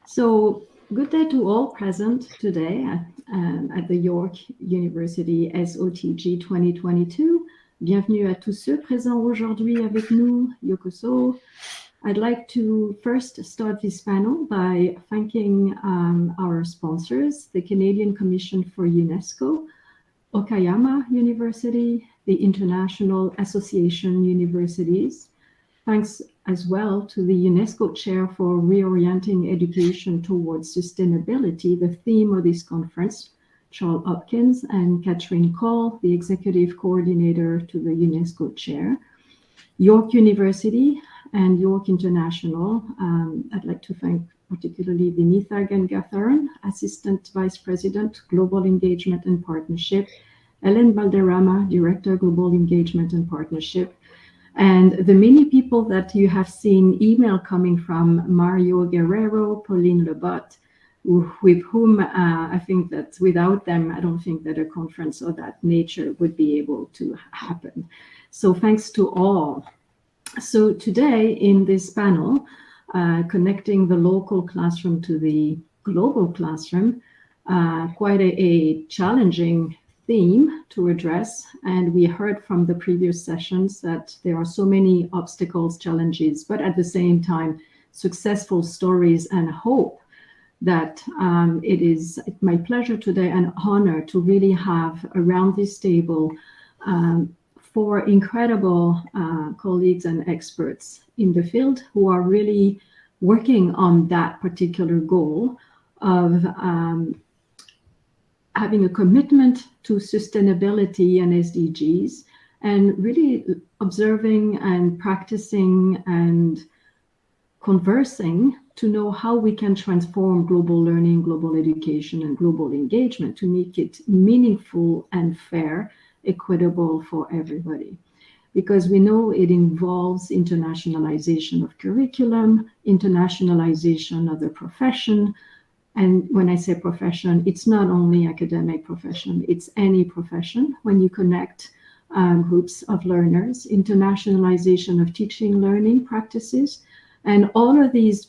So, good day to all present today at the York University SOTG 2022. Bienvenue à tous ceux présents aujourd'hui avec nous. Yokoso. I'd like to first start this panel by thanking our sponsors, the Canadian Commission for UNESCO, Okayama University, the International Association Universities. Thanks as well to the UNESCO Chair for Reorienting Education Towards Sustainability, the theme of this conference, Charles Hopkins and Catherine Cole, the Executive Coordinator to the UNESCO Chair. York University and York International. I'd like to thank particularly Vinitha Gangatharan, Assistant Vice President, Global Engagement and Partnership, Ellen Valderrama, Director, Global Engagement and Partnership, and the many people that you have seen email coming from, Mario Guerrero, Pauline Lebot, with whom I think that without them, I don't think that a conference of that nature would be able to happen. So thanks to all. So today in this panel, connecting the local classroom to the global classroom, quite a challenging theme to address. And we heard from the previous sessions that there are so many obstacles, challenges, but at the same time, successful stories and hope that it is my pleasure today and honor to really have around this table four incredible colleagues and experts in the field who are really working on that particular goal of having a commitment to sustainability and SDGs, and really observing and practicing and conversing to know how we can transform global learning, global education, and global engagement to make it meaningful and fair, equitable for everybody. Because we know it involves internationalization of curriculum, internationalization of the profession. And when I say profession, it's not only academic profession, it's any profession. When you connect groups of learners, internationalization of teaching, learning practices, and all of these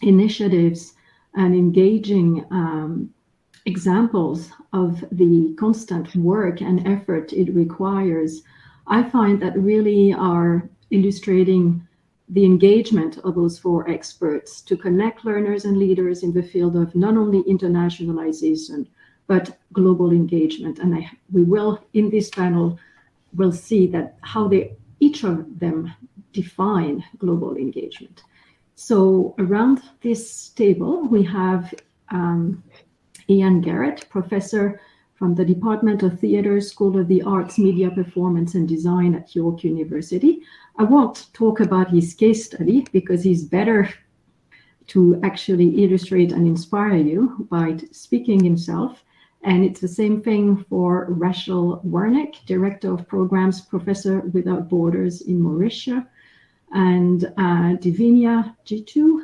initiatives and engaging examples of the constant work and effort it requires, I find that really are illustrating the engagement of those four experts to connect learners and leaders in the field of not only internationalization, but global engagement. And we will, in this panel, will see that how each of them define global engagement. So around this table, we have Ian Garrett, professor from the Department of Theatre, School of the Arts, Media, Performance and Design at York University. I won't talk about his case study because he's better to actually illustrate and inspire you by speaking himself. And it's the same thing for Rachel Warnick, Director of Programs, Professor Without Borders in Mauritius, and Divinia, Jithoo,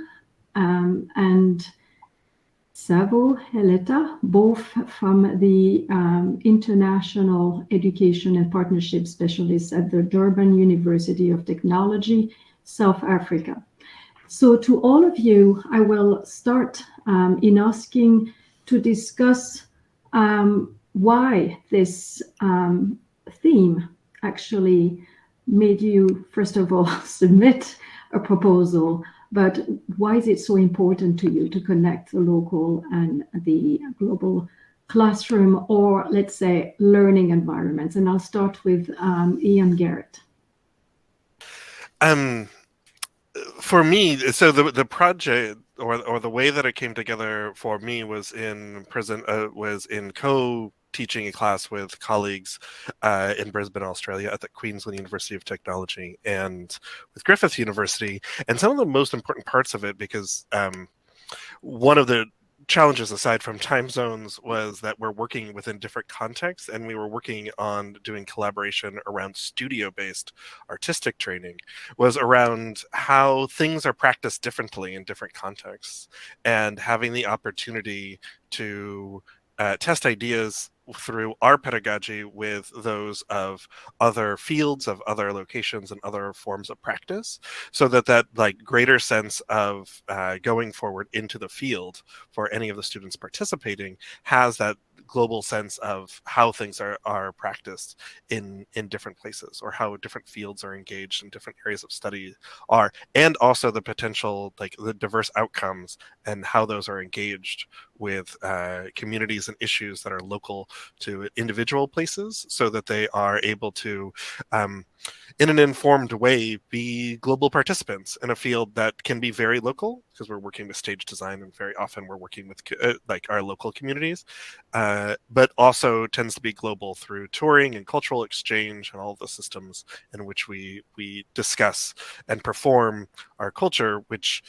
and Savo, Heleta, both from the International Education and Partnership Specialists at the Durban University of Technology, South Africa. So to all of you, I will start in asking to discuss why this theme actually made you, first of all, submit a proposal, but why is it so important to you to connect the local and the global classroom, or let's say learning environments? And I'll start with Ian Garrett. For me, so the project or the way that it came together for me was in co-teaching a class with colleagues in Brisbane, Australia, at the Queensland University of Technology and with Griffith University. And some of the most important parts of it, because one of the challenges aside from time zones was that we're working within different contexts, and we were working on doing collaboration around studio-based artistic training, was around how things are practiced differently in different contexts, and having the opportunity to test ideas through our pedagogy with those of other fields, of other locations, and other forms of practice, so that like greater sense of going forward into the field for any of the students participating has that global sense of how things are practiced in different places, or how different fields are engaged in different areas of study are, and also the potential, like the diverse outcomes and how those are engaged with communities and issues that are local to individual places, so that they are able to in an informed way be global participants in a field that can be very local, because we're working with stage design and very often we're working with like our local communities, but also tends to be global through touring and cultural exchange and all of the systems in which we discuss and perform our culture, which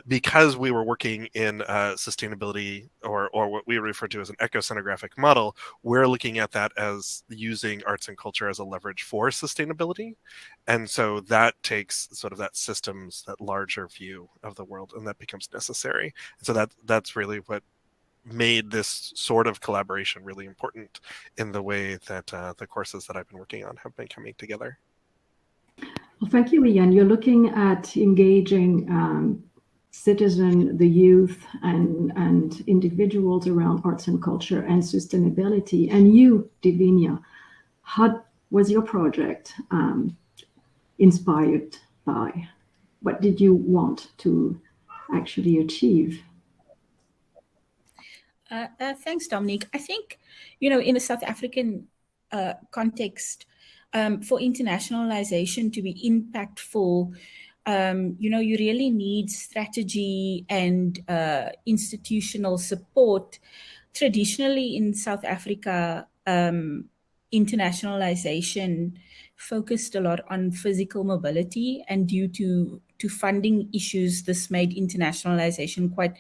because we were working in sustainability, or what we refer to as an ecocenographic model, we're looking at that as using arts and culture as a leverage for sustainability. And so that takes sort of that systems, that larger view of the world, and that becomes necessary. And so that's really what made this sort of collaboration really important in the way that the courses that I've been working on have been coming together. Well, thank you, Ian. You're looking at engaging citizen, the youth, and individuals around arts and culture and sustainability. And you, Divinia, how was your project inspired by? What did you want to actually achieve? Thanks, Dominique. I think, in the South African context, for internationalization to be impactful, you really need strategy and institutional support. Traditionally in South Africa, internationalization focused a lot on physical mobility, and due to funding issues, this made internationalization quite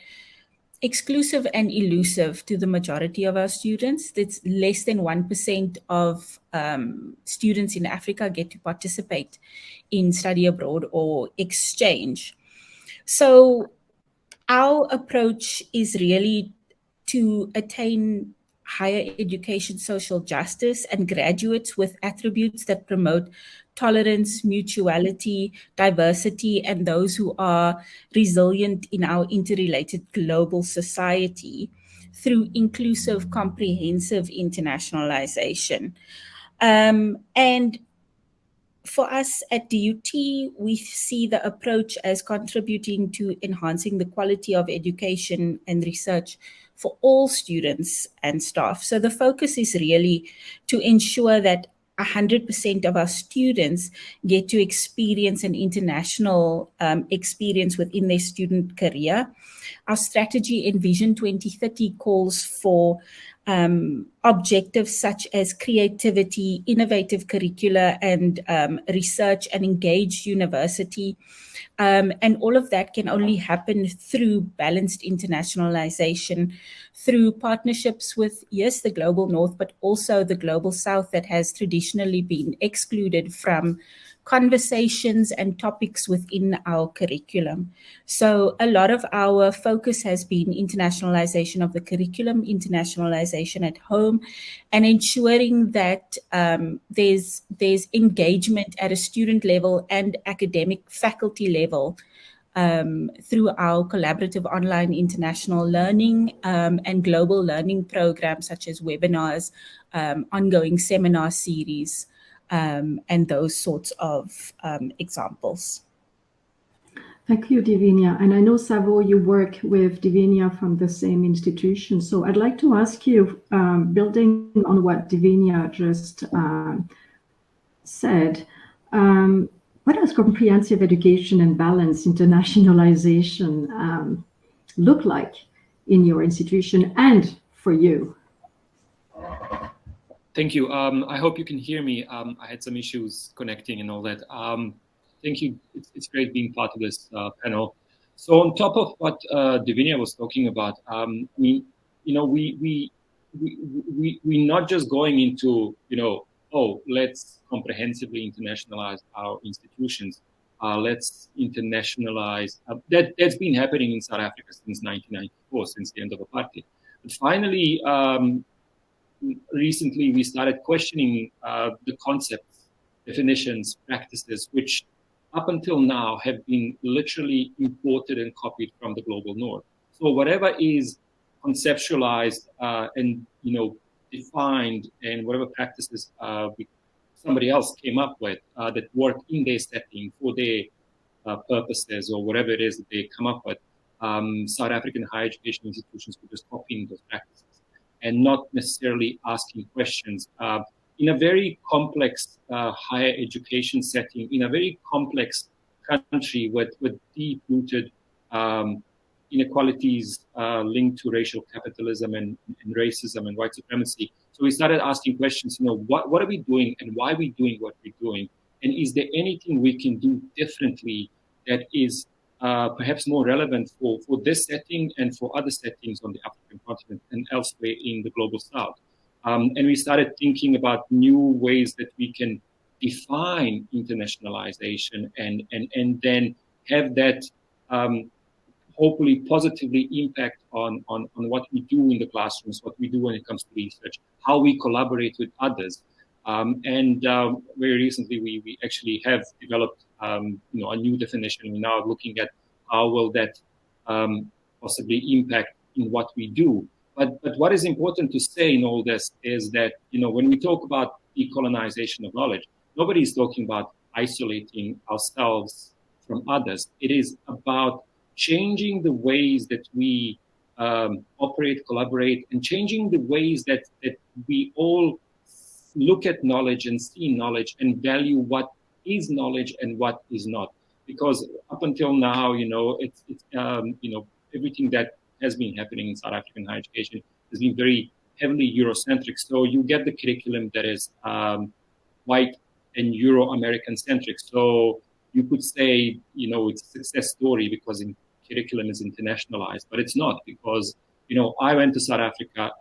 exclusive and elusive to the majority of our students. That's less than 1% of students in Africa get to participate in study abroad or exchange. So our approach is really to attain higher education, social justice, and graduates with attributes that promote tolerance, mutuality, diversity, and those who are resilient in our interrelated global society through inclusive, comprehensive internationalization. And for us at DUT, we see the approach as contributing to enhancing the quality of education and research for all students and staff. So the focus is really to ensure that 100% of our students get to experience an international experience within their student career. Our strategy in Vision 2030 calls for objectives such as creativity, innovative curricula, and research and engaged university. And all of that can only happen through balanced internationalization, through partnerships with, yes, the global north, but also the global south that has traditionally been excluded from conversations and topics within our curriculum. So a lot of our focus has been internationalization of the curriculum, internationalization at home, and ensuring that there's engagement at a student level and academic faculty level through our collaborative online international learning and global learning programs such as webinars, ongoing seminar series, and those sorts of examples. Thank you, Divinia. And I know, Savo, you work with Divinia from the same institution. So I'd like to ask you, building on what Divinia just said, what does comprehensive education and balanced internationalization look like in your institution and for you? Thank you. I hope you can hear me. I had some issues connecting and all that. Thank you. It's great being part of this panel. So on top of what Divinia was talking about, we're not just going into, let's comprehensively internationalize our institutions. Let's internationalize. That's been happening in South Africa since 1994, since the end of apartheid. But finally, recently we started questioning the concepts, definitions, practices, which up until now have been literally imported and copied from the global north. So whatever is conceptualized and defined, and whatever practices somebody else came up with that work in their setting for their purposes or whatever it is that they come up with, South African higher education institutions were just copying those practices and not necessarily asking questions. In a very complex higher education setting, in a very complex country with deep-rooted inequalities linked to racial capitalism and racism and white supremacy. So we started asking questions, what are we doing and why are we doing what we're doing? And is there anything we can do differently that is perhaps more relevant for this setting and for other settings on the African continent and elsewhere in the global south? And we started thinking about new ways that we can define internationalization and then have that hopefully positively impact on what we do in the classrooms, what we do when it comes to research, how we collaborate with others. And very recently, we actually have developed a new definition. We're now looking at how will that possibly impact in what we do. But what is important to say in all this is that, when we talk about decolonization of knowledge, nobody is talking about isolating ourselves from others. It is about changing the ways that we operate, collaborate, and changing the ways that we all look at knowledge and see knowledge and value what is knowledge and what is not. Because up until now, it's everything that has been happening in South African higher education has been very heavily Eurocentric. So you get the curriculum that is white and Euro-American centric. So you could say, it's a success story because curriculum is internationalized, but it's not, because, I went to South Africa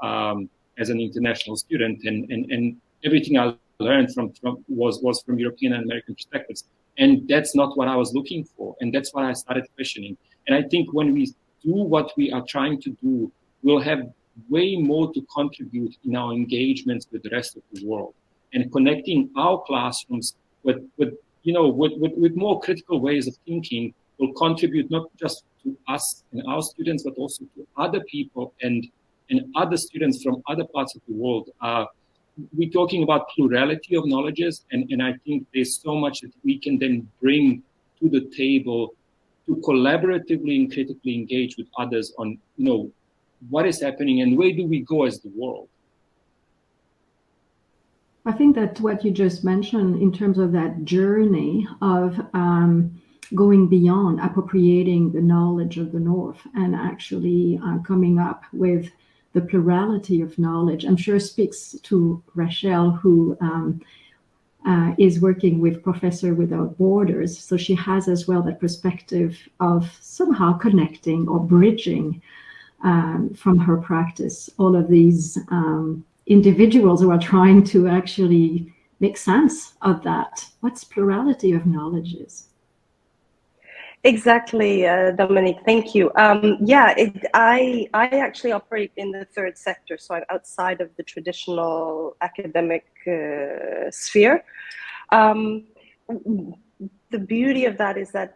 as an international student, and everything I learned from was from European and American perspectives. And that's not what I was looking for. And that's why I started questioning. And I think when we do what we are trying to do, we'll have way more to contribute in our engagements with the rest of the world, and connecting our classrooms with more critical ways of thinking will contribute not just to us and our students, but also to other people and other students from other parts of the world. We're talking about plurality of knowledges, and I think there's so much that we can then bring to the table to collaboratively and critically engage with others on, what is happening and where do we go as the world. I think that what you just mentioned in terms of that journey of going beyond appropriating the knowledge of the North and actually coming up with the plurality of knowledge, I'm sure speaks to Rachel, who is working with Professor Without Borders. So she has as well that perspective of somehow connecting or bridging from her practice all of these individuals who are trying to actually make sense of that. What's plurality of knowledge is? Exactly, Dominique, thank you. I actually operate in the third sector, so I'm outside of the traditional academic sphere. The beauty of that is that,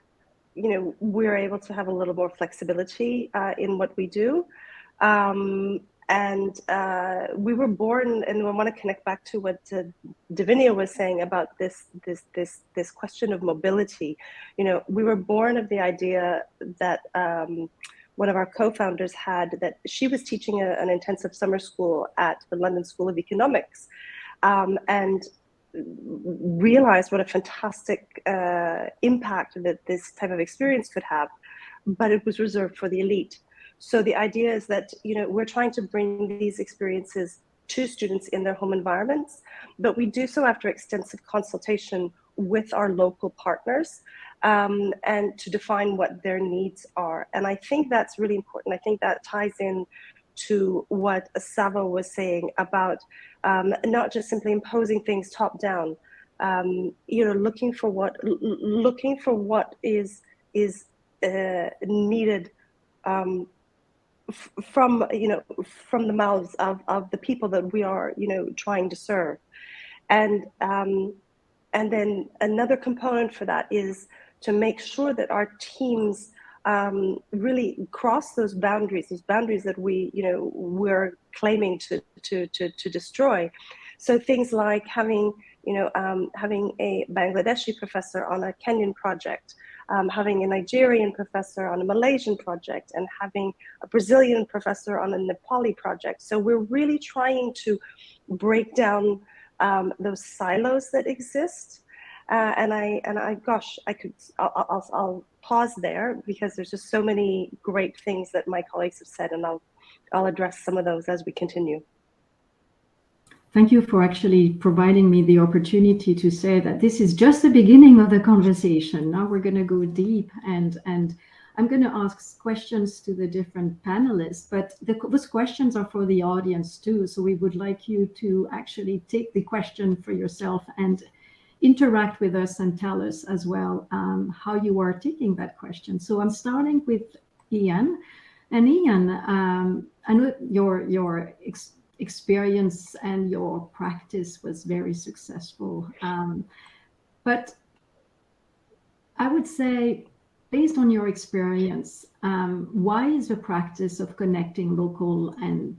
we're able to have a little more flexibility in what we do. And we were born, and I want to connect back to what Divinia was saying about this question of mobility. We were born of the idea that one of our co-founders had, that she was teaching an intensive summer school at the London School of Economics, and realized what a fantastic impact that this type of experience could have, but it was reserved for the elite. So the idea is that, we're trying to bring these experiences to students in their home environments, but we do so after extensive consultation with our local partners, and to define what their needs are. And I think that's really important. I think that ties in to what Savo was saying about not just simply imposing things top down, looking for what is needed from from the mouths of the people that we are trying to serve. And then another component for that is to make sure that our teams really cross those boundaries that we're claiming to destroy. So things like having a Bangladeshi professor on a Kenyan project, having a Nigerian professor on a Malaysian project, and having a Brazilian professor on a Nepali project. So we're really trying to break down those silos that exist. I'll pause there because there's just so many great things that my colleagues have said, and I'll address some of those as we continue. Thank you for actually providing me the opportunity to say that this is just the beginning of the conversation. Now we're going to go deep, and I'm going to ask questions to the different panelists, but those questions are for the audience too. So we would like you to actually take the question for yourself and interact with us and tell us as well how you are taking that question. So I'm starting with Ian. And Ian, I know your experience and your practice was very successful. But I would say, based on your experience, why is the practice of connecting local and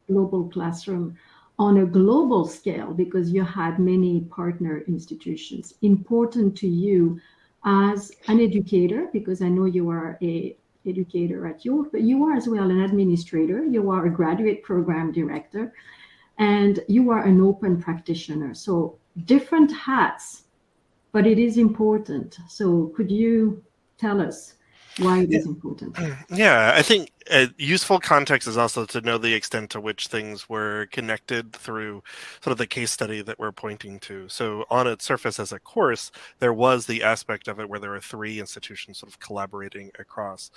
global classroom on a global scale, because you had many partner institutions, important to you as an educator? Because I know you are an educator at York, but you are as well an administrator, you are a graduate program director, and you are an open practitioner. So different hats, but it is important. So could you tell us why it is important? Yeah, I think useful context is also to know the extent to which things were connected through sort of the case study that we're pointing to. So on its surface as a course, there was the aspect of it where there were 3 institutions sort of collaborating across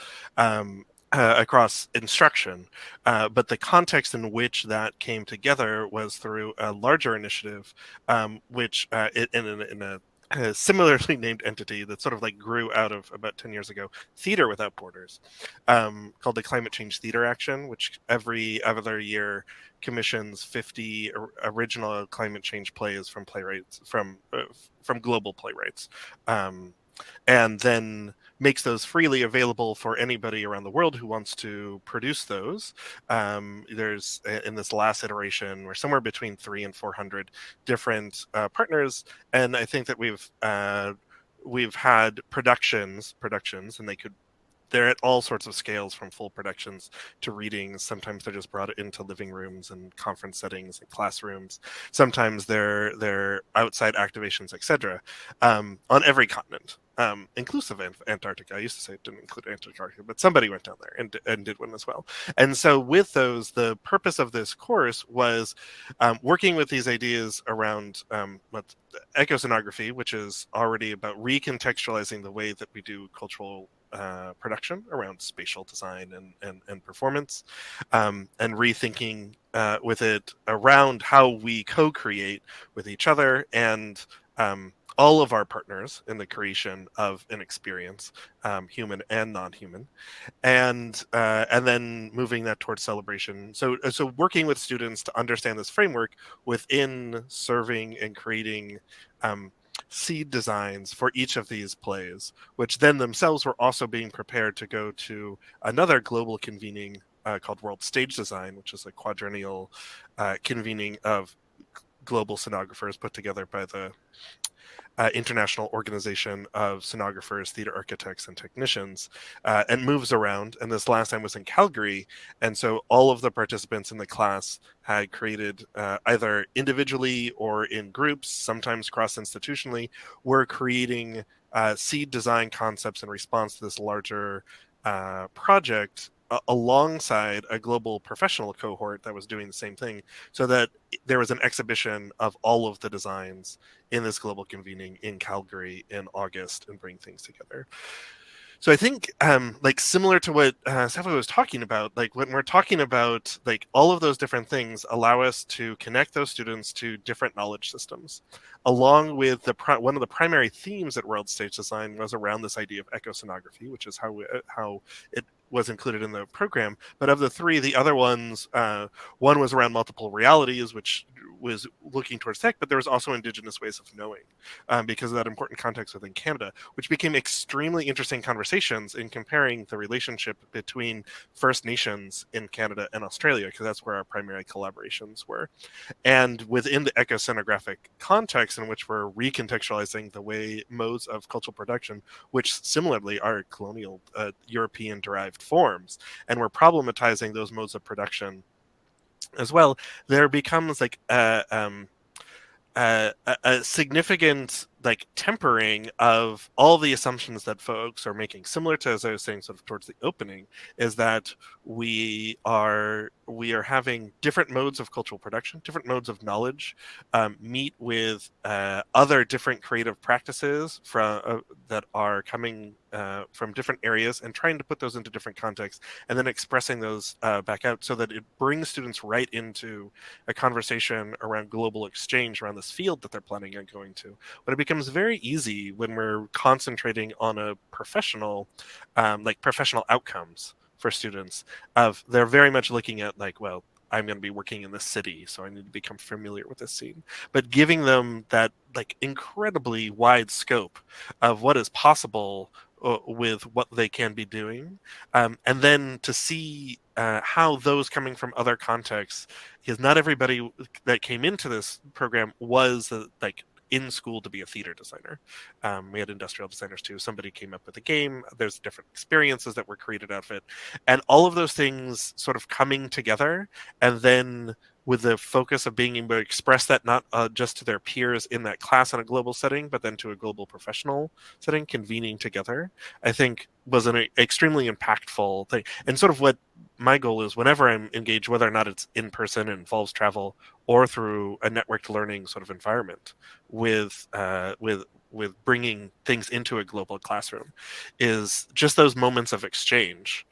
instruction, but the context in which that came together was through a larger initiative, which in a similarly named entity that sort of like grew out of about 10 years ago, Theater Without Borders, called the Climate Change Theater Action, which every other year commissions 50 original climate change plays from playwrights from global playwrights, and then makes those freely available for anybody around the world who wants to produce those. There's, in this last iteration, we're somewhere between 300 and 400 different partners, and I think that we've had productions, and they're at all sorts of scales, from full productions to readings. Sometimes they're just brought into living rooms and conference settings and classrooms. Sometimes they're outside activations, etc. On every continent, inclusive of Antarctica. I used to say it didn't include Antarctica, but somebody went down there and did one as well. And so with those, the purpose of this course was working with these ideas around ecoscenography, which is already about recontextualizing the way that we do cultural production around spatial design and performance, and rethinking with it around how we co-create with each other and all of our partners in the creation of an experience, human and non-human, and then moving that towards celebration. So working with students to understand this framework within serving and creating seed designs for each of these plays, which then themselves were also being prepared to go to another global convening called World Stage Design, which is a quadrennial convening of global scenographers put together by the International Organization of Scenographers, Theater Architects, and Technicians, and moves around. And this last time was in Calgary. And so all of the participants in the class had created either individually or in groups, sometimes cross-institutionally, were creating seed design concepts in response to this larger project, alongside a global professional cohort that was doing the same thing, so that there was an exhibition of all of the designs in this global convening in Calgary in August and bring things together. So I think, like similar to what Savo was talking about, like when we're talking about like all of those different things allow us to connect those students to different knowledge systems, along with one of the primary themes at World Stage Design was around this idea of ecosonography, which is how it was included in the program. But of the three, the other ones, one was around multiple realities, which was looking towards tech, but there was also Indigenous ways of knowing, because of that important context within Canada, which became extremely interesting conversations in comparing the relationship between First Nations in Canada and Australia, because that's where our primary collaborations were. And within the ecosonographic context in which we're recontextualizing the way modes of cultural production, which similarly are colonial European-derived forms, and we're problematizing those modes of production as well, there becomes like a significant like tempering of all the assumptions that folks are making. Similar to, as I was saying sort of towards the opening, is that we are having different modes of cultural production, different modes of knowledge, meet with other different creative practices that are coming from different areas, and trying to put those into different contexts, and then expressing those back out so that it brings students right into a conversation around global exchange around this field that they're planning on going to. But it becomes very easy when we're concentrating on a professional, like professional outcomes for students. They're very much looking at like, well, I'm going to be working in this city, so I need to become familiar with this scene. But giving them that like incredibly wide scope of what is possible with what they can be doing, and then to see how those coming from other contexts, because not everybody that came into this program was like in school to be a theater designer. We had industrial designers too. Somebody came up with a game. There's different experiences that were created out of it. And all of those things sort of coming together, and then with the focus of being able to express that not just to their peers in that class in a global setting, but then to a global professional setting, convening together, I think was an extremely impactful thing. And sort of what my goal is whenever I'm engaged, whether or not it's in person, involves travel, or through a networked learning sort of environment with bringing things into a global classroom, is just those moments of exchange.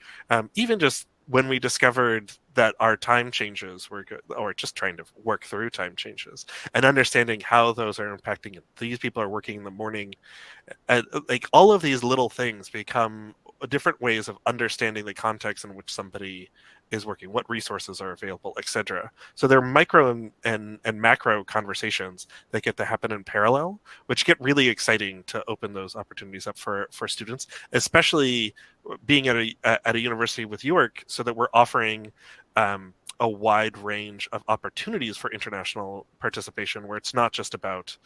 Even just when we discovered that our time changes were good, or just trying to work through time changes and understanding how those are impacting it. These people are working in the morning. Like all of these little things become different ways of understanding the context in which somebody is working, what resources are available, etc. So there are micro and macro conversations that get to happen in parallel, which get really exciting to open those opportunities up for students, especially being at a university with York, so that we're offering a wide range of opportunities for international participation, where it's not just about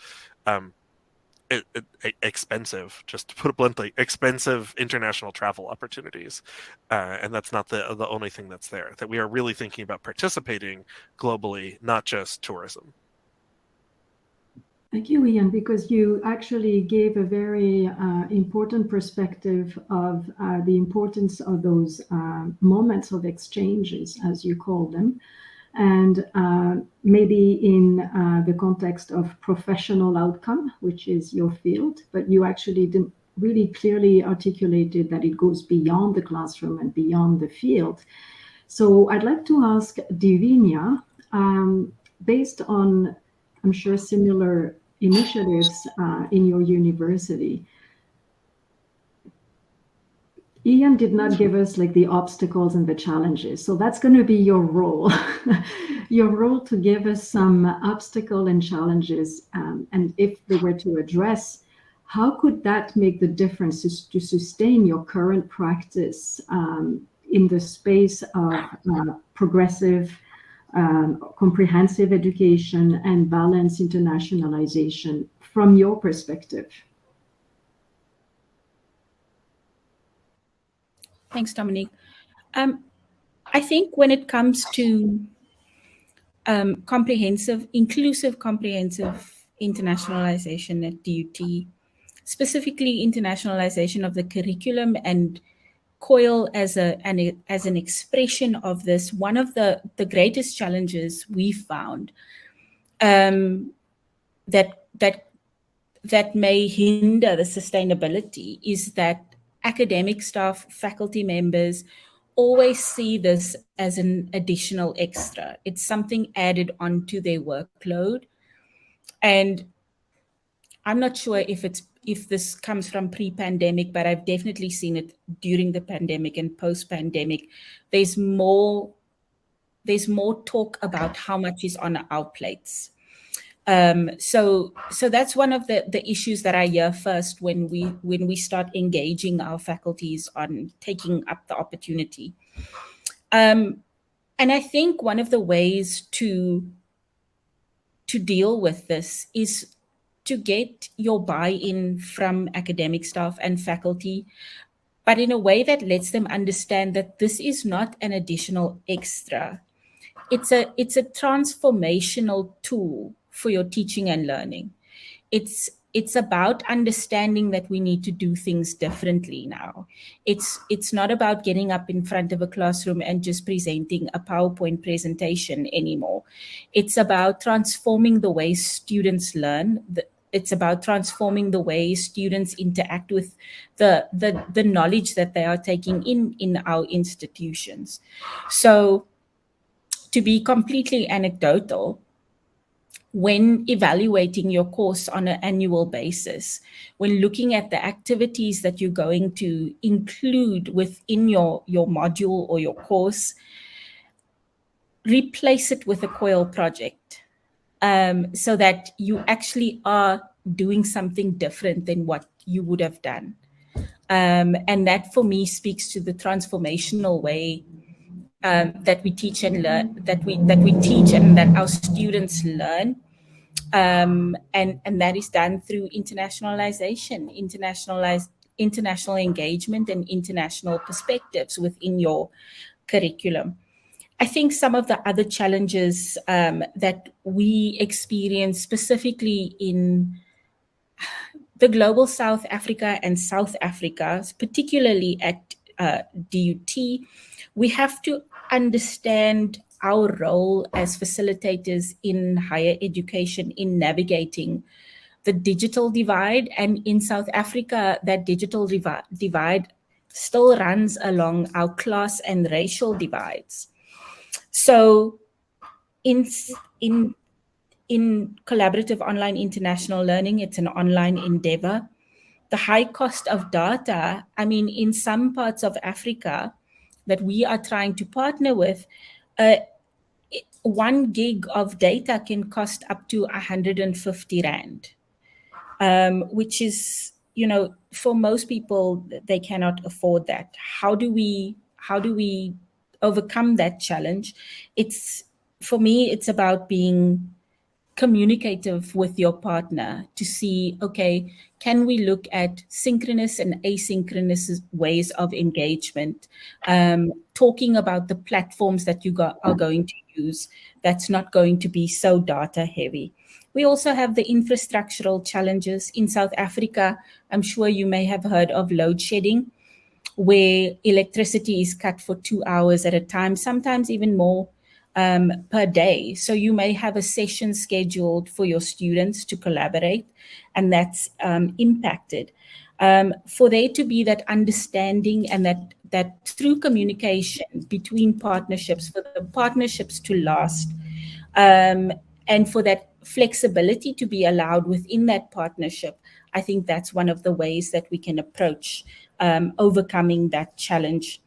expensive, just to put it bluntly, expensive international travel opportunities, and that's not the only thing that's there. That we are really thinking about participating globally, not just tourism. Thank you, Ian, because you actually gave a very important perspective of the importance of those moments of exchanges, as you call them, and maybe in the context of professional outcome, which is your field, but you actually didn't really clearly articulated that it goes beyond the classroom and beyond the field. So I'd like to ask Divinia, based on, I'm sure, similar initiatives in your university. Ian did not give us like the obstacles and the challenges. So that's going to be your role, your role to give us some obstacle and challenges. And if they were to address, how could that make the difference to sustain your current practice in the space of progressive, comprehensive education and balanced internationalization from your perspective? Thanks, Dominique. I think when it comes to inclusive comprehensive internationalization at DUT, specifically internationalization of the curriculum and COIL as an expression of this, one of the greatest challenges we found that may hinder the sustainability is that academic staff, faculty members always see this as an additional extra. It's something added onto their workload. And I'm not sure if this comes from pre-pandemic, but I've definitely seen it during the pandemic and post-pandemic. There's more talk about how much is on our plates. So that's one of the issues that I hear first when we start engaging our faculties on taking up the opportunity. And I think one of the ways to deal with this is to get your buy-in from academic staff and faculty, but in a way that lets them understand that this is not an additional extra. It's a transformational tool for your teaching and learning. It's about understanding that we need to do things differently now. It's not about getting up in front of a classroom and just presenting a PowerPoint presentation anymore. It's about transforming the way students learn. It's about transforming the way students interact with the knowledge that they are taking in our institutions. So, to be completely anecdotal, when evaluating your course on an annual basis, when looking at the activities that you're going to include within your module or your course, replace it with a COIL project, so that you actually are doing something different than what you would have done. And that for me speaks to the transformational way that we teach and learn, that we teach and that our students learn, and that is done through internationalization, international engagement, and international perspectives within your curriculum. I think some of the other challenges that we experience specifically in the global South Africa and South Africa, particularly at DUT, we have to understand our role as facilitators in higher education in navigating the digital divide. And in South Africa, that digital divide still runs along our class and racial divides. So in collaborative online international learning, it's an online endeavor. The high cost of data, I mean, in some parts of Africa that we are trying to partner with, 1 gig of data can cost up to 150 Rand, which is, for most people, they cannot afford that. How do we overcome that challenge? For me, it's about being communicative with your partner to see, okay, can we look at synchronous and asynchronous ways of engagement, talking about the platforms that you are going to use that's not going to be so data heavy. We also have the infrastructural challenges in South Africa. I'm sure you may have heard of load shedding, where electricity is cut for 2 hours at a time, sometimes even more per day. So you may have a session scheduled for your students to collaborate, and that's impacted. For there to be that understanding and that through communication between partnerships, for the partnerships to last, and for that flexibility to be allowed within that partnership, I think that's one of the ways that we can approach overcoming that challenge.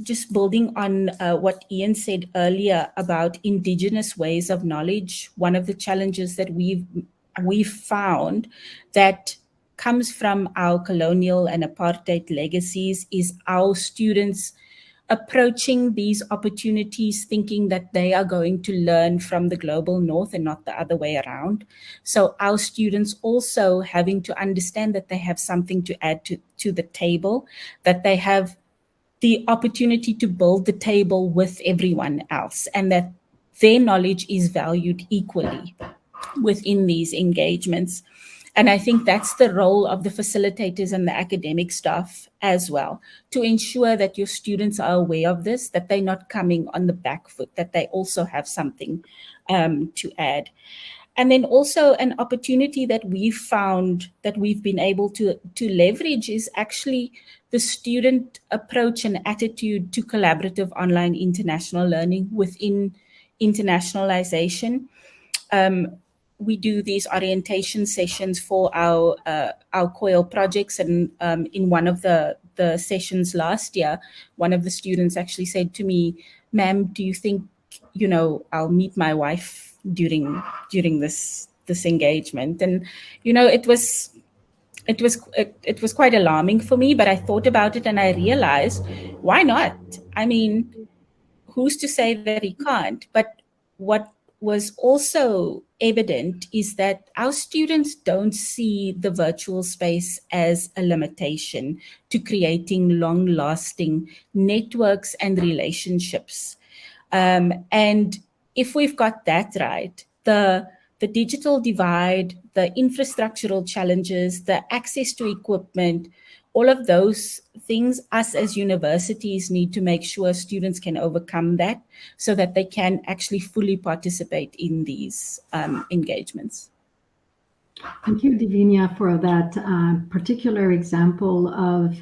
Just building on what Ian said earlier about indigenous ways of knowledge, one of the challenges that we've found that comes from our colonial and apartheid legacies is our students approaching these opportunities thinking that they are going to learn from the global north and not the other way around. So our students also having to understand that they have something to add to the table, that they have the opportunity to build the table with everyone else, and that their knowledge is valued equally within these engagements. And I think that's the role of the facilitators and the academic staff as well, to ensure that your students are aware of this, that they're not coming on the back foot, that they also have something to add. And then also an opportunity that we've found that we've been able to leverage is actually the student approach and attitude to collaborative online international learning within internationalization. We do these orientation sessions for our COIL projects, and in one of the sessions last year, one of the students actually said to me, "Ma'am, do you think, you know, I'll meet my wife during this engagement?" And you know, it was quite alarming for me, but I thought about it and I realized, why not? I mean, who's to say that he can't? But what was also evident is that our students don't see the virtual space as a limitation to creating long-lasting networks and relationships. And if we've got that right, the digital divide, the infrastructural challenges, the access to equipment, all of those things, us as universities need to make sure students can overcome that so that they can actually fully participate in these engagements. Thank you, Divinia, for that particular example of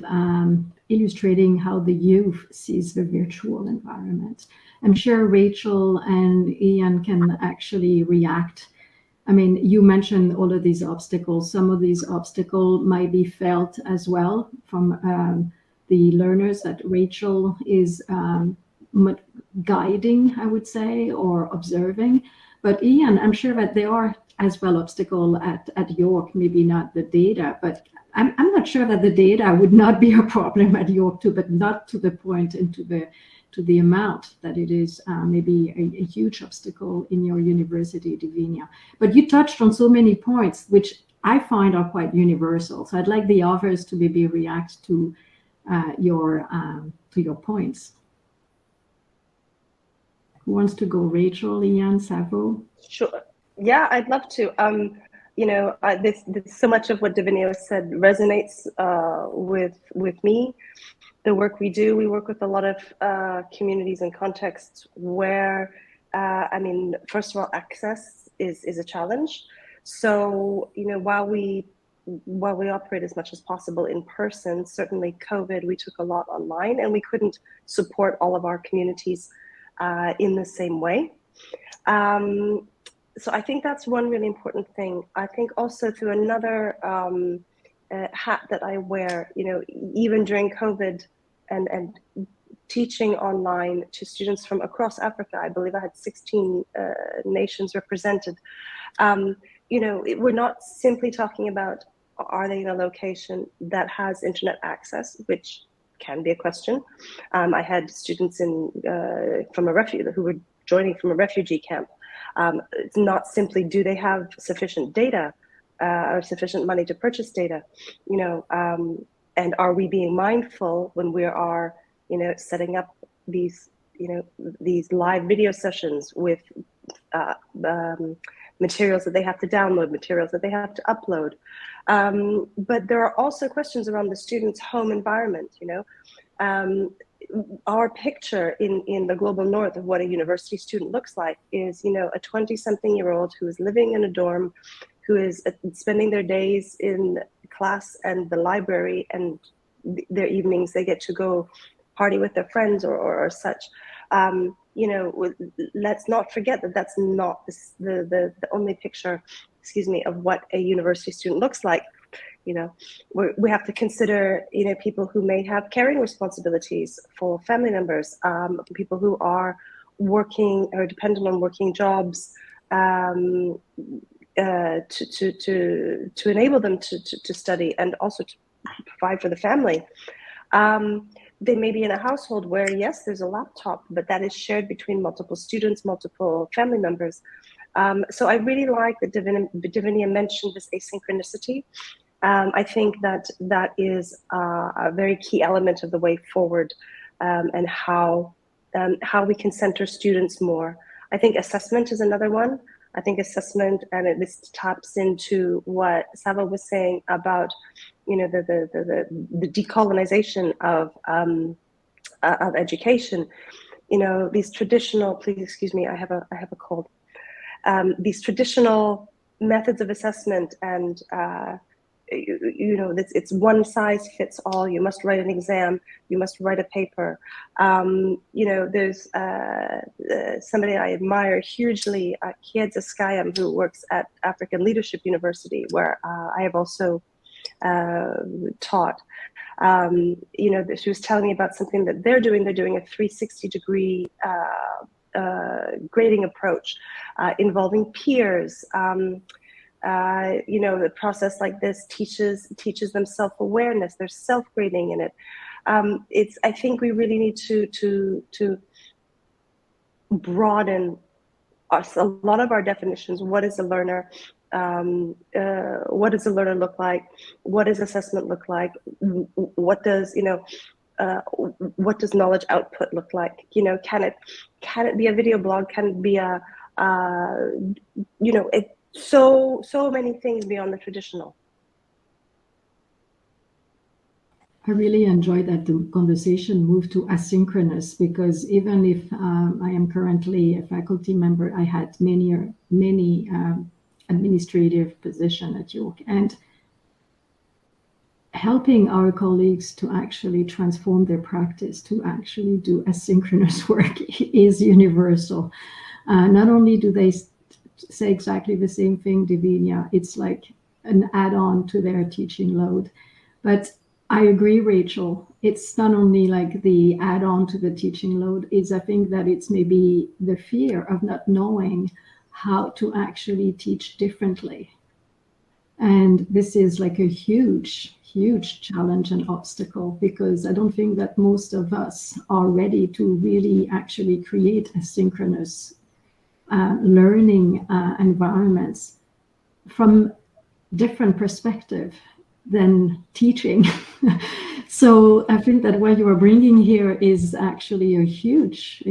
illustrating how the youth sees the virtual environment. I'm sure Rachel and Ian can actually react. I mean, you mentioned all of these obstacles. Some of these obstacles might be felt as well from the learners that Rachel is guiding, I would say, or observing. But Ian, I'm sure that there are as well obstacles at York, maybe not the data, but I'm not sure that the data would not be a problem at York too, but not to the point and to the amount that it is maybe a huge obstacle in your university, Divinia. But you touched on so many points, which I find are quite universal. So I'd like the others to maybe react to your points. Who wants to go? Rachel, Ian, Savo? Sure. Yeah, I'd love to. You know, this so much of what Divinia said resonates with me. The work we do, we work with a lot of communities and contexts where, I mean, first of all, access is a challenge. So, you know, while we operate as much as possible in person, certainly COVID, we took a lot online and we couldn't support all of our communities in the same way. So I think that's one really important thing. I think also through another hat that I wear, you know, even during COVID and teaching online to students from across Africa, I believe I had 16 nations represented. You know, we're not simply talking about, are they in a location that has internet access, which can be a question. I had students who were joining from a refugee camp. It's not simply, do they have sufficient data or sufficient money to purchase data, you know, and are we being mindful when we are, you know, setting up these, you know, these live video sessions with materials that they have to download, materials that they have to upload. But there are also questions around the student's home environment, you know. Our picture in the global north of what a university student looks like is, you know, a 20-something-year-old who is living in a dorm, who is spending their days in class and the library, and their evenings they get to go party with their friends or such. You know, let's not forget that that's not the only picture, excuse me, of what a university student looks like. You know, we have to consider, you know, people who may have caring responsibilities for family members, people who are working or dependent on working jobs to enable them to study and also to provide for the family. They may be in a household where, yes, there's a laptop, but that is shared between multiple students, multiple family members. So I really like that Divinia mentioned this asynchronicity. I think that is a very key element of the way forward, and how we can center students more. I think assessment is another one. I think assessment, and this taps into what Savo was saying about, you know, the decolonization of education. You know, these traditional. Please excuse me. I have a cold. these traditional methods of assessment and it's one size fits all. You must write an exam. You must write a paper. There's somebody I admire hugely, Kiedza Skayam, who works at African Leadership University, where I have also taught. She was telling me about something that they're doing. They're doing a 360-degree grading approach involving peers. The process like this teaches them self-awareness. There's self-grading in it. I think we really need to broaden a lot of our definitions. What is a learner? What does a learner look like? What does assessment look like? What does knowledge output look like? Can it be a video blog? Can it be so many things beyond the traditional. I really enjoyed that the conversation moved to asynchronous, because even if I am currently a faculty member, I had many administrative positions at York, and helping our colleagues to actually transform their practice to actually do asynchronous work is universal. Not only do they say exactly the same thing, Divinia, it's like an add-on to their teaching load. But I agree, Rachel, it's not only like the add-on to the teaching load, I think that it's maybe the fear of not knowing how to actually teach differently. And this is like a huge challenge and obstacle, because I don't think that most of us are ready to really actually create asynchronous learning environments from different perspective than teaching. So I think that what you are bringing here is actually a huge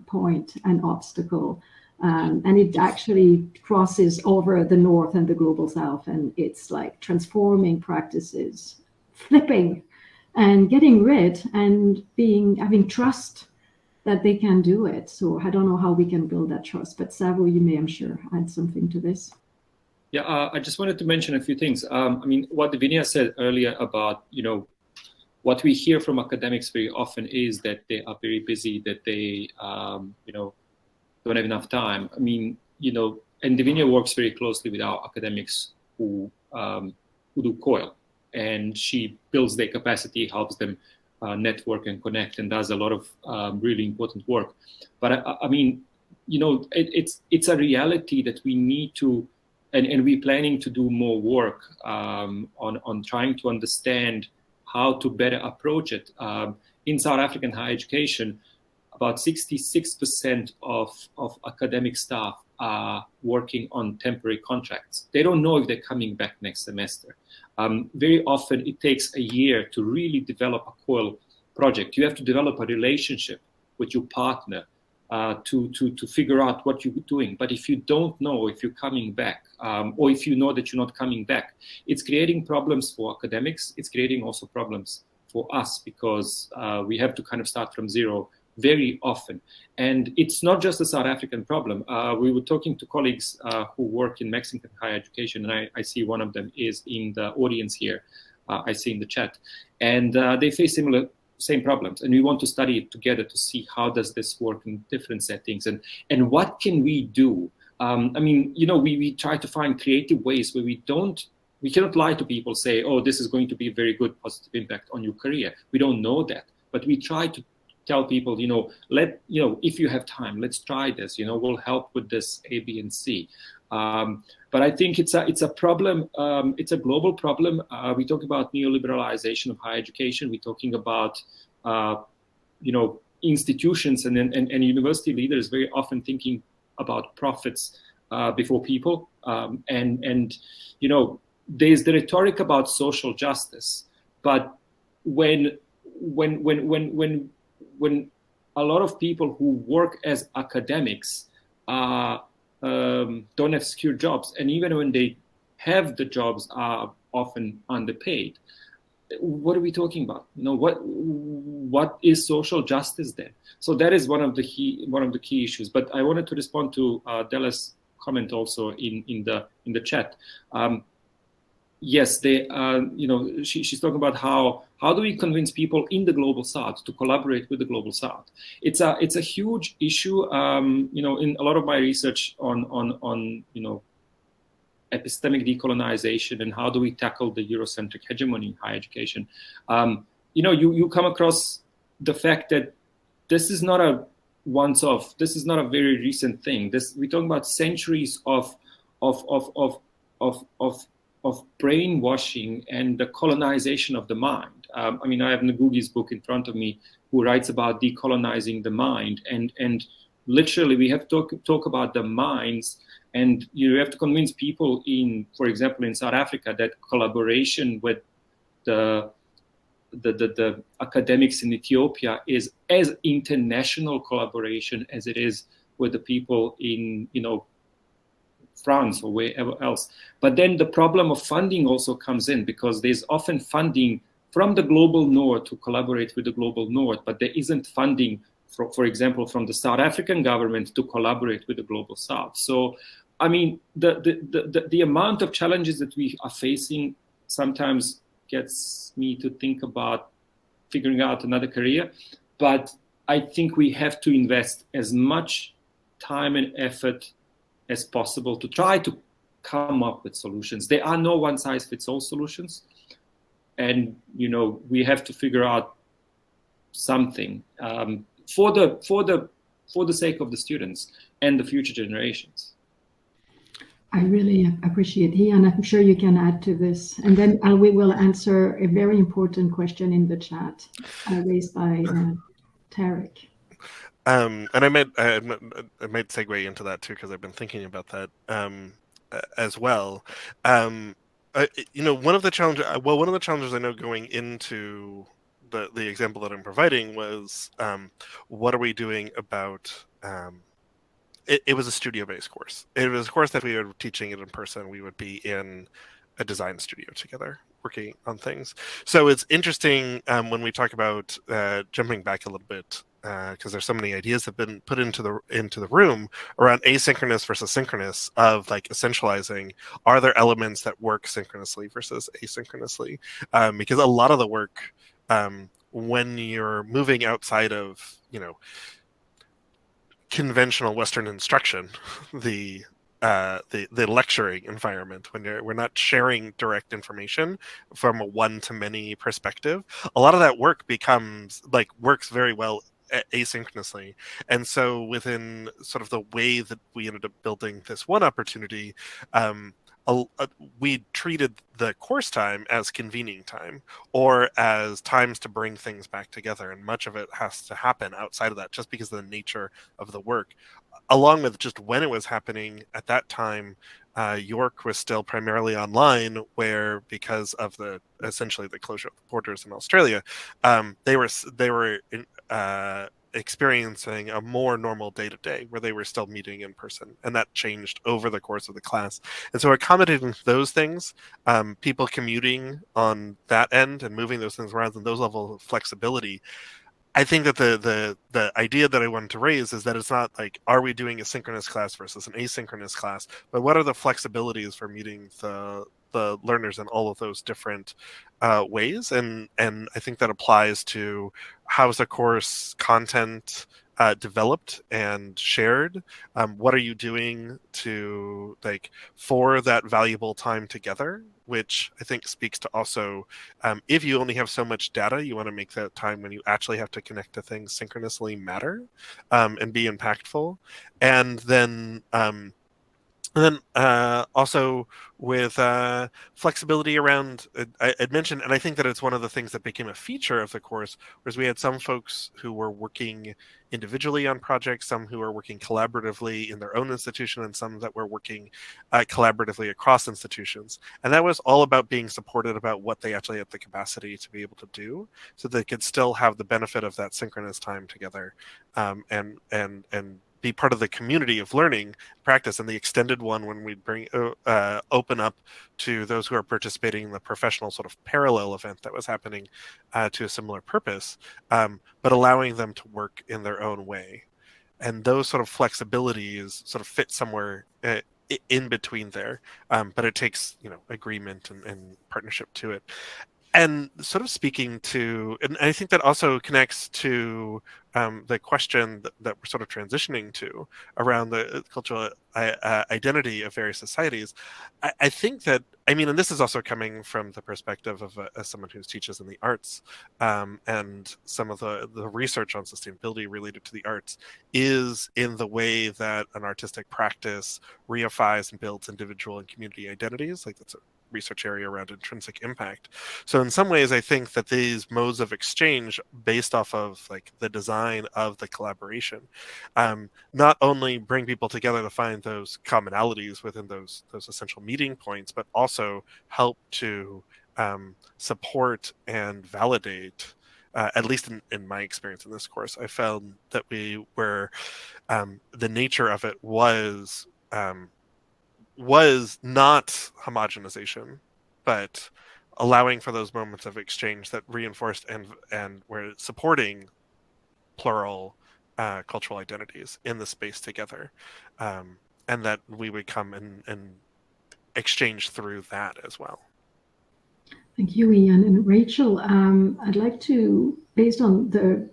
point and obstacle, and it actually crosses over the North and the Global South, and it's like transforming practices, flipping and getting rid and having trust that they can do it. So I don't know how we can build that trust, but Savo, you may, I'm sure, add something to this. Yeah, I just wanted to mention a few things. What Divinia said earlier about, what we hear from academics very often is that they are very busy, that they, don't have enough time. And Divinia works very closely with our academics who do COIL, and she builds their capacity, helps them network and connect, and does a lot of really important work. But it's a reality that we need to, and we're planning to do more work on trying to understand how to better approach it. In South African higher education, about 66% of academic staff are working on temporary contracts. They don't know if they're coming back next semester. Very often it takes a year to really develop a COIL project. You have to develop a relationship with your partner to figure out what you're doing. But if you don't know if you're coming back, or if you know that you're not coming back, it's creating problems for academics. It's creating also problems for us, because we have to kind of start from zero very often. And it's not just a South African problem. We were talking to colleagues who work in Mexican higher education, and I see one of them is in the audience here. I see in the chat. And they face same problems, and we want to study it together to see how does this work in different settings, and what can we do. We try to find creative ways where we cannot lie to people, say, oh, this is going to be a very good positive impact on your career. We don't know that, but we try to tell people, if you have time, let's try this, we'll help with this A, B, and C. But I think it's a problem. It's a global problem. We talk about neoliberalization of higher education. We're talking about, institutions and university leaders very often thinking about profits before people. There's the rhetoric about social justice, but when a lot of people who work as academics don't have secure jobs, and even when they have the jobs are often underpaid. What are we talking about? What what is social justice then? So that is one of the key issues. But I wanted to respond to Della's comment also in the chat. Yes, she's talking about how do we convince people in the global south to collaborate with the global south? It's a huge issue. In a lot of my research on epistemic decolonization and how do we tackle the Eurocentric hegemony in higher education, you come across the fact that this is not a once-off. This is not a very recent thing. We're talking about centuries of brainwashing and the colonization of the mind. I have Ngugi's book in front of me, who writes about decolonizing the mind, and literally we have to talk about the minds, and you have to convince people for example, in South Africa, that collaboration with the academics in Ethiopia is as international collaboration as it is with the people in France or wherever else. But then the problem of funding also comes in, because there's often funding from the global north to collaborate with the global north, but there isn't funding, for example, from the South African government to collaborate with the global south. So, the amount of challenges that we are facing sometimes gets me to think about figuring out another career. But I think we have to invest as much time and effort as possible to try to come up with solutions. There are no one-size-fits-all solutions, and we have to figure out something for the sake of the students and the future generations. I really appreciate it, and I'm sure you can add to this. And then we will answer a very important question in the chat raised by Tarek. And I might segue into that too, because I've been thinking about that as well. One of the challenges I know going into the example that I'm providing was, what are we doing about? It was a studio-based course. It was a course that we were teaching it in person. We would be in a design studio together, working on things. So it's interesting when we talk about jumping back a little bit, because there's so many ideas that have been put into the room around asynchronous versus synchronous, of like essentializing, are there elements that work synchronously versus asynchronously? Because a lot of the work, when you're moving outside of conventional Western instruction, the lecturing environment, when we're not sharing direct information from a one-to-many perspective, a lot of that work works very well asynchronously. And so within sort of the way that we ended up building this one opportunity, we treated the course time as convening time, or as times to bring things back together, and much of it has to happen outside of that, just because of the nature of the work, along with just when it was happening. At that time, York was still primarily online, where because of essentially the closure of the borders in Australia, they were experiencing a more normal day-to-day, where they were still meeting in person, and that changed over the course of the class. And so accommodating those things, people commuting on that end and moving those things around, and those levels of flexibility, I think that the idea that I wanted to raise is that it's not like, are we doing a synchronous class versus an asynchronous class, but what are the flexibilities for meeting the learners in all of those different ways, and I think that applies to how's the course content developed and shared. What are you doing to for that valuable time together, which I think speaks to also, if you only have so much data, you want to make that time when you actually have to connect to things synchronously matter, and be impactful. And then also with flexibility around, I'd mentioned, and I think that it's one of the things that became a feature of the course, was we had some folks who were working individually on projects, some who were working collaboratively in their own institution, and some that were working collaboratively across institutions. And that was all about being supported about what they actually had the capacity to be able to do, so they could still have the benefit of that synchronous time together, and be part of the community of learning practice, and the extended one when we bring open up to those who are participating in the professional sort of parallel event that was happening to a similar purpose, but allowing them to work in their own way. And those sort of flexibilities sort of fit somewhere in between there, but it takes agreement and partnership to it. And sort of speaking to, and I think that also connects to the question that we're sort of transitioning to around the cultural identity of various societies. I think that, and this is also coming from the perspective of someone who teaches in the arts, and some of the research on sustainability related to the arts is in the way that an artistic practice reifies and builds individual and community identities. Like that's a research area around intrinsic impact. So in some ways, I think that these modes of exchange based off of like the design of the collaboration, not only bring people together to find those commonalities within those essential meeting points, but also help to support and validate, at least in my experience in this course, I found that we were, the nature of it was not homogenization, but allowing for those moments of exchange that reinforced and were supporting plural cultural identities in the space together, and that we would come and exchange through that as well. Thank you, Ian. And Rachel, I'd like to, based on the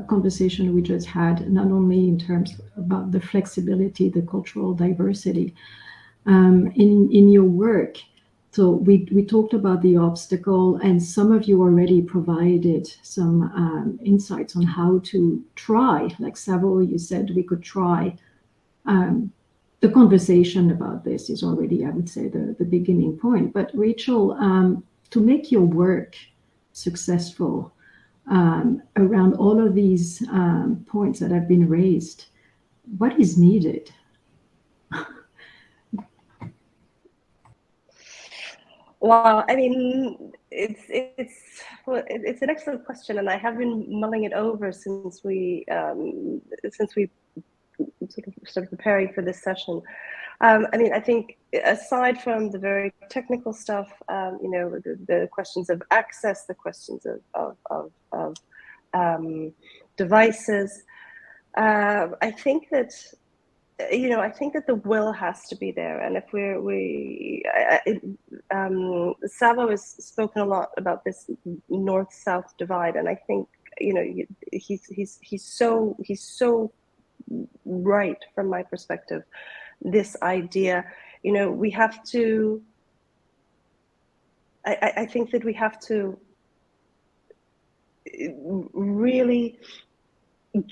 conversation we just had, not only in terms about the flexibility, the cultural diversity in your work. So we talked about the obstacle, and some of you already provided some insights on how to try. Like Savo, you said we could try. The conversation about this is already, I would say, the beginning point. But Rachel, to make your work successful, around all of these points that have been raised, what is needed? Well, it's an excellent question, and I have been mulling it over since we sort of preparing for this session. I think aside from the very technical stuff, the questions of access, the questions of devices, I think that the will has to be there. And if Savo has spoken a lot about this north-south divide, and I think he's so right from my perspective. This idea, we have to. I think that we have to really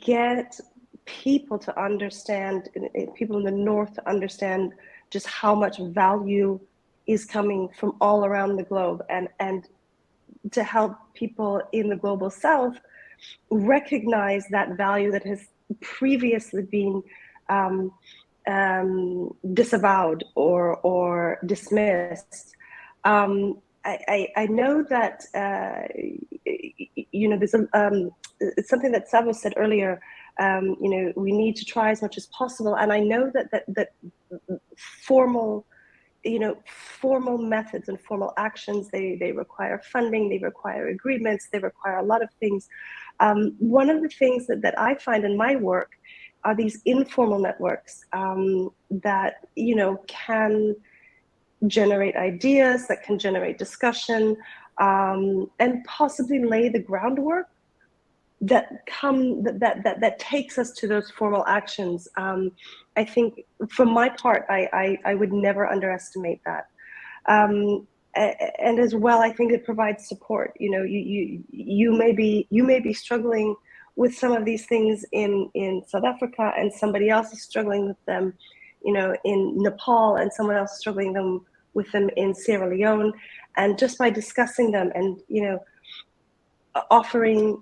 get people to understand, people in the north to understand just how much value is coming from all around the globe, and to help people in the global south recognize that value that has previously been disavowed or dismissed. I know that there's it's something that Savo said earlier. We need to try as much as possible, and I know that formal methods and formal actions, they require funding, they require agreements, they require a lot of things. One of the things that I find in my work are these informal networks that can generate ideas, that can generate discussion, and possibly lay the groundwork that takes us to those formal actions. I think, for my part, I would never underestimate that. And as well, I think it provides support. You may be struggling with some of these things in South Africa, and somebody else is struggling with them, in Nepal, and someone else struggling with them in Sierra Leone. And just by discussing them and offering,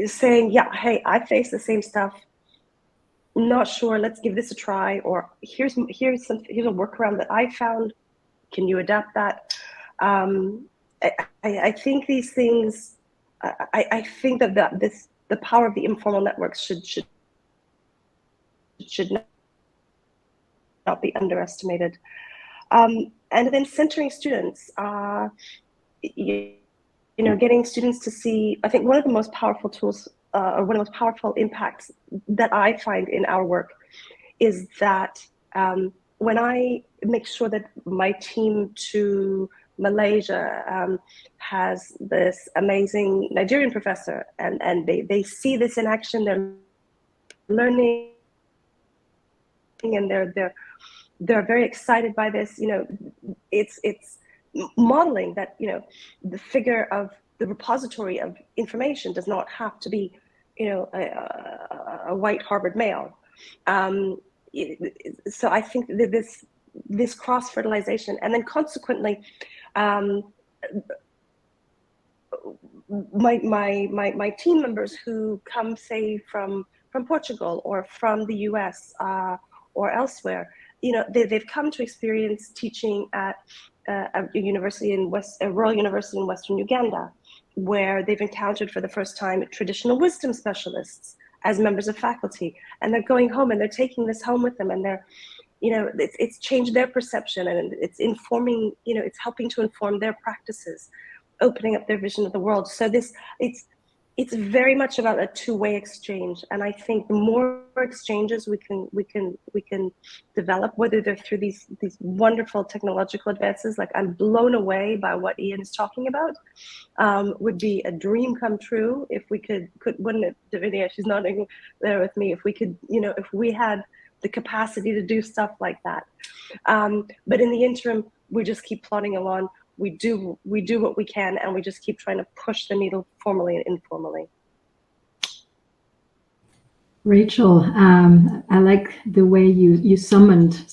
saying, yeah, hey, I face the same stuff. Not sure. Let's give this a try. Or here's a workaround that I found. Can you adapt that? I think these things. I think that the power of the informal networks should should not be underestimated. And then centering students, getting students to see, I think one of the most powerful tools, or one of the most powerful impacts that I find in our work is that when I make sure that my team to Malaysia has this amazing Nigerian professor, and they see this in action, they're learning, and they're very excited by this. It's modeling that the figure of the repository of information does not have to be a white Harvard male. So I think that this cross-fertilization, and then consequently my team members who come, say, from Portugal or from the US or elsewhere, they've come to experience teaching at a university a Royal University in Western Uganda, where they've encountered for the first time traditional wisdom specialists as members of faculty, and they're going home and they're taking this home with them, and they're, it's changed their perception, and it's informing, it's helping to inform their practices, opening up their vision of the world. So it's very much about a two-way exchange, and I think the more exchanges we can develop, whether they're through these wonderful technological advances, like I'm blown away by what Ian is talking about, would be a dream come true if we could wouldn't it, Divinia, she's nodding there with me, if we could, if we had the capacity to do stuff like that. But in the interim, we just keep plodding along. We do what we can, and we just keep trying to push the needle formally and informally. Rachel, I like the way you summoned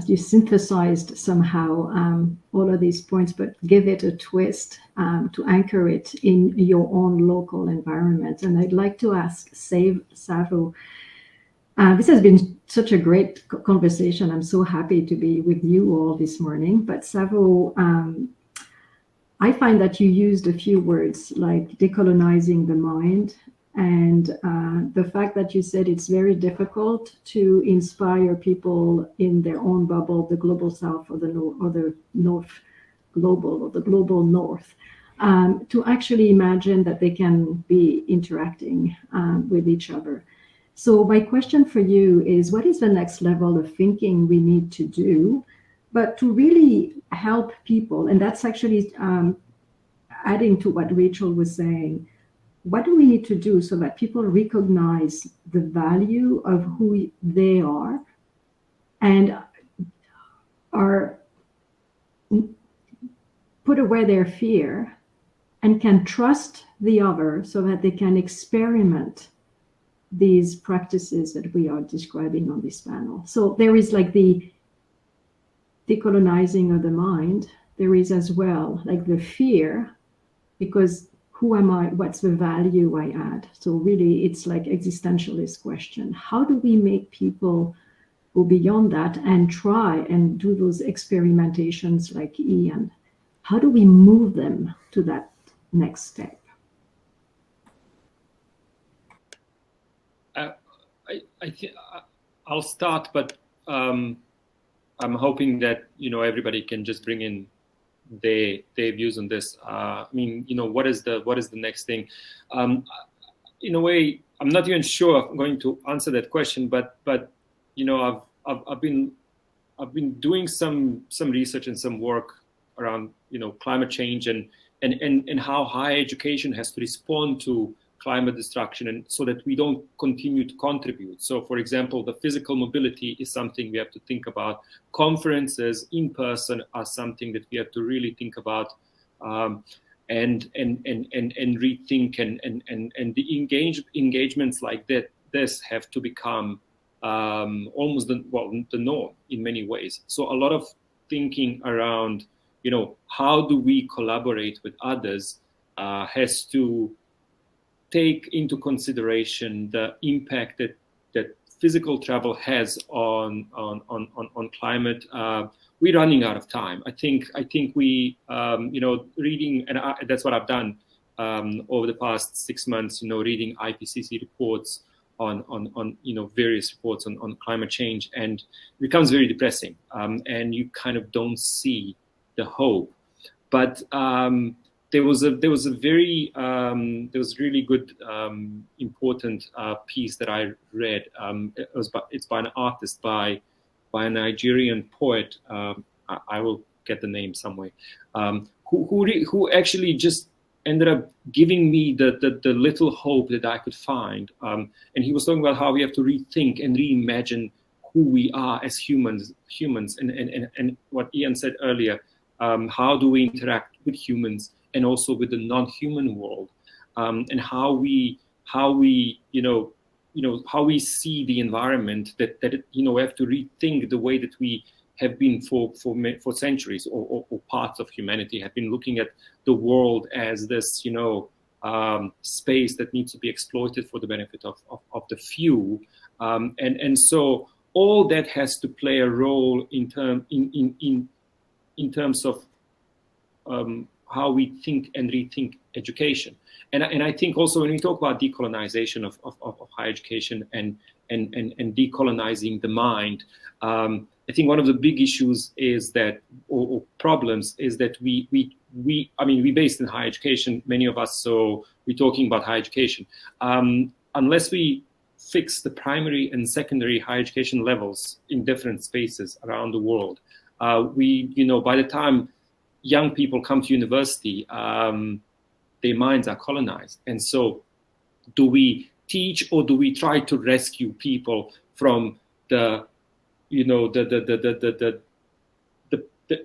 you synthesized somehow all of these points, but give it a twist to anchor it in your own local environment. And I'd like to ask Savo. This has been such a great conversation. I'm so happy to be with you all this morning. But Savo, I find that you used a few words like decolonizing the mind, and the fact that you said it's very difficult to inspire people in their own bubble, the global south or the north global or the global north, to actually imagine that they can be interacting with each other. So my question for you is, what is the next level of thinking we need to do, but to really help people? And that's actually adding to what Rachel was saying. What do we need to do so that people recognize the value of who they are and are put away their fear and can trust the other so that they can experiment these practices that we are describing on this panel? So there is like the decolonizing of the mind. There is as well like the fear, because who am I? What's the value I add? So really, it's like existentialist question. How do we make people go beyond that and try and do those experimentations like Ian? How do we move them to that next step? I think I'll start, but I'm hoping that everybody can just bring in their views on this. I mean, what is the next thing? In a way, I'm not even sure I'm going to answer that question, but I've been doing some research and some work around climate change and how higher education has to respond to climate destruction, and so that we don't continue to contribute. So, for example, the physical mobility is something we have to think about. Conferences in person are something that we have to really think about, and rethink, and the engagements like this have to become almost the norm in many ways. So a lot of thinking around how do we collaborate with others has to take into consideration the impact that physical travel has on climate. We're running out of time. I think we reading, and that's what I've done over the past 6 months. Reading IPCC reports on various reports on climate change, and it becomes very depressing, and you kind of don't see the hope. But there was really good important piece that I read. It's by an artist, by a Nigerian poet. I will get the name somewhere. Who actually just ended up giving me the little hope that I could find. And he was talking about how we have to rethink and reimagine who we are as humans, and what Ian said earlier. How do we interact with humans and also with the non-human world, and how we see the environment, that we have to rethink the way that we have been for centuries, or parts of humanity have been looking at the world as this space that needs to be exploited for the benefit of the few, and so all that has to play a role in terms of how we think and rethink education. And I think also when we talk about decolonization of higher education and decolonizing the mind, I think one of the big issues is that, or problems, is that we based in higher education, many of us, so we're talking about higher education. Unless we fix the primary and secondary higher education levels in different spaces around the world, by the time young people come to university, their minds are colonized. And so do we teach, or do we try to rescue people from the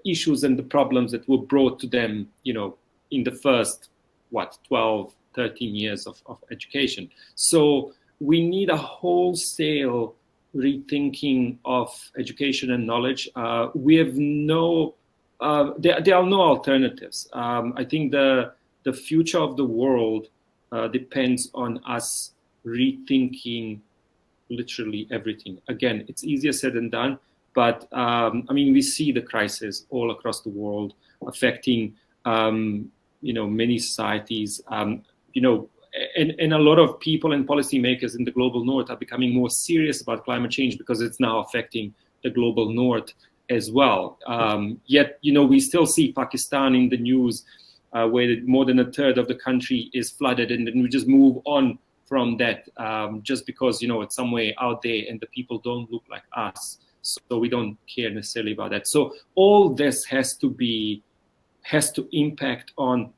issues and the problems that were brought to them, in the first, 12, 13 years of education. So we need a wholesale rethinking of education and knowledge. We have there are no alternatives. I think the future of the world depends on us rethinking literally everything. Again, it's easier said than done, but we see the crisis all across the world affecting many societies. And a lot of people and policymakers in the global north are becoming more serious about climate change because it's now affecting the global north as well. Yet, we still see Pakistan in the news, where more than a third of the country is flooded, and then we just move on from that, just because it's somewhere out there and the people don't look like us, so we don't care necessarily about that. So all this has to impact on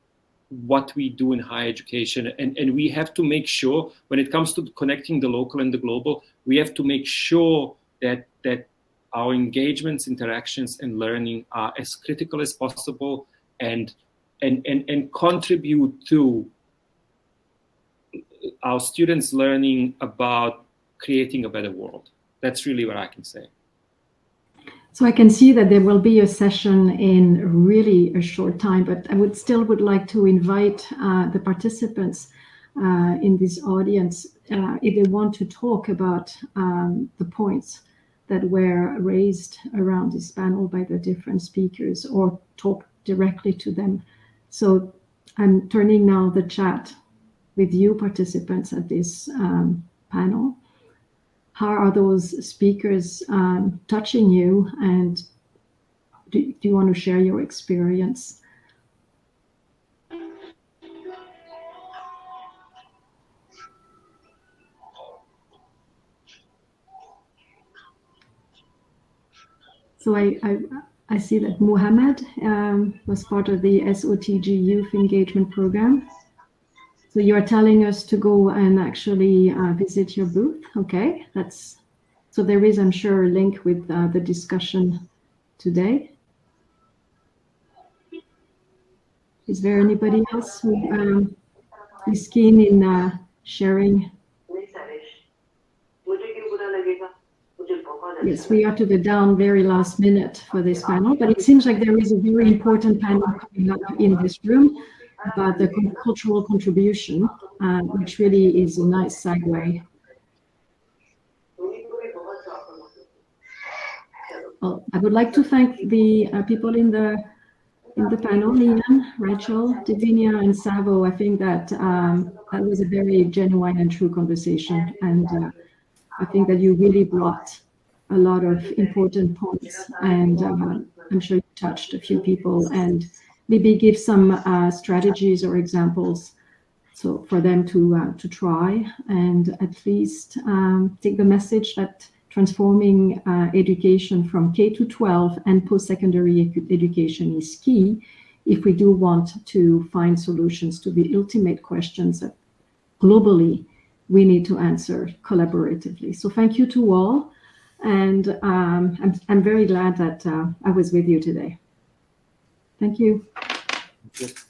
what we do in higher education, and we have to make sure, when it comes to connecting the local and the global, we have to make sure that our engagements, interactions, and learning are as critical as possible, and contribute to our students learning about creating a better world. That's really what I can say. So I can see that there will be a session in really a short time, but I would like to invite the participants in this audience, if they want to talk about the points that were raised around this panel by the different speakers, or talk directly to them. So I'm turning now the chat with you participants at this panel. How are those speakers touching you, and do you want to share your experience? So I see that Muhammad was part of the SOTG Youth Engagement Program. So you are telling us to go and actually visit your booth. Okay, so there is, I'm sure, a link with the discussion today. Is there anybody else who is keen in sharing? Yes, we are to the very last minute for this panel, but it seems like there is a very important panel coming up in this room about the cultural contribution, which really is a nice segue. Well, I would like to thank the people in the in the panel, Ian, Rachel, Divinia, and Savo. I think that that was a very genuine and true conversation, and I think that you really brought a lot of important points, and I'm sure you touched a few people, and maybe give some strategies or examples so for them to try, and at least take the message that transforming education from K to 12 and post-secondary education is key if we do want to find solutions to the ultimate questions that globally we need to answer collaboratively. So thank you to all, and I'm very glad that I was with you today. Thank you. Thank you.